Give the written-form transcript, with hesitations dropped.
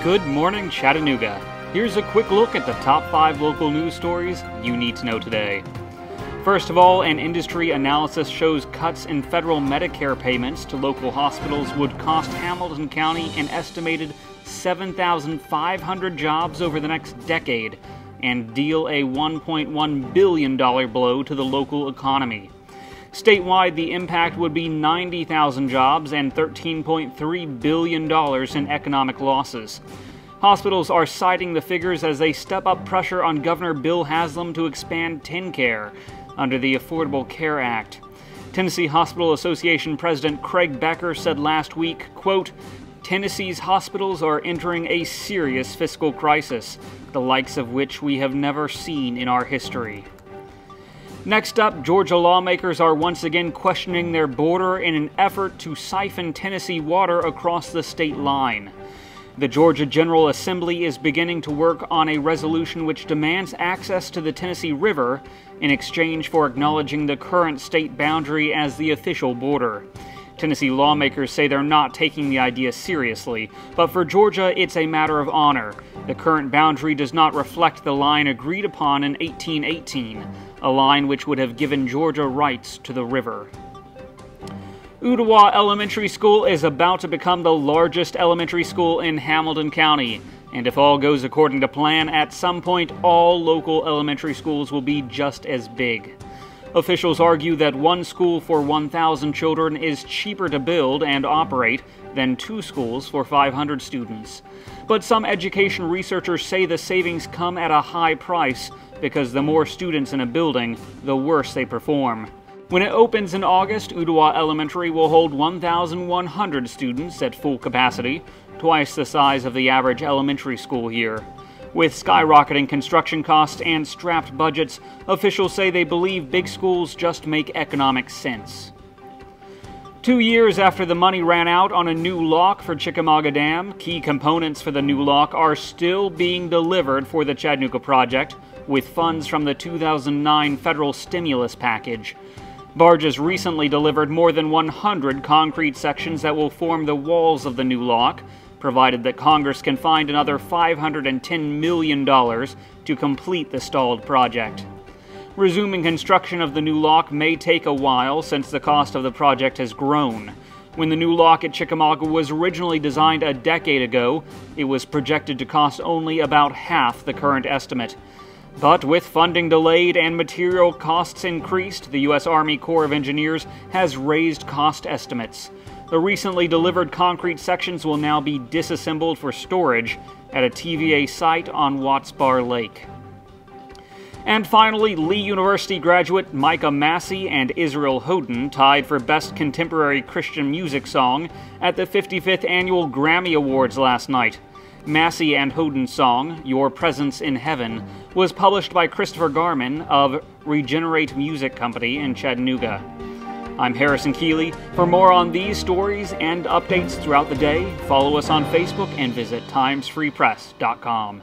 Good morning, Chattanooga. Here's a quick look at the top 5 local news stories you need to know today. First of all, an industry analysis shows cuts in federal Medicare payments to local hospitals would cost Hamilton County an estimated 7,500 jobs over the next decade and deal a $1.1 billion blow to the local economy. Statewide, the impact would be 90,000 jobs and $13.3 billion in economic losses. Hospitals are citing the figures as they step up pressure on Governor Bill Haslam to expand TennCare under the Affordable Care Act. Tennessee Hospital Association President Craig Becker said last week, quote, "Tennessee's hospitals are entering a serious fiscal crisis, the likes of which we have never seen in our history." Next up, Georgia lawmakers are once again questioning their border in an effort to siphon Tennessee water across the state line. The Georgia General Assembly is beginning to work on a resolution which demands access to the Tennessee River in exchange for acknowledging the current state boundary as the official border. Tennessee lawmakers say they're not taking the idea seriously, but for Georgia, it's a matter of honor. The current boundary does not reflect the line agreed upon in 1818, a line which would have given Georgia rights to the river. Ooltewah Elementary School is about to become the largest elementary school in Hamilton County, and if all goes according to plan, at some point all local elementary schools will be just as big. Officials argue that one school for 1,000 children is cheaper to build and operate than 2 schools for 500 students. But some education researchers say the savings come at a high price because the more students in a building, the worse they perform. When it opens in August, Ooltewah Elementary will hold 1,100 students at full capacity, twice the size of the average elementary school here. With skyrocketing construction costs and strapped budgets, officials say they believe big schools just make economic sense. 2 years after the money ran out on a new lock for Chickamauga Dam, key components for the new lock are still being delivered for the Chattanooga project, with funds from the 2009 federal stimulus package. Barges recently delivered more than 100 concrete sections that will form the walls of the new lock, provided that Congress can find another $510 million to complete the stalled project. Resuming construction of the new lock may take a while since the cost of the project has grown. When the new lock at Chickamauga was originally designed a decade ago, it was projected to cost only about half the current estimate. But with funding delayed and material costs increased, the U.S. Army Corps of Engineers has raised cost estimates. The recently delivered concrete sections will now be disassembled for storage at a TVA site on Watts Bar Lake. And finally, Lee University graduate Micah Massey and Israel Houghton tied for Best Contemporary Christian Music Song at the 55th Annual Grammy Awards last night. Massey and Houghton's song, "Your Presence in Heaven," was published by Christopher Garman of Regenerate Music Company in Chattanooga. I'm Harrison Keeley. For more on these stories and updates throughout the day, follow us on Facebook and visit timesfreepress.com.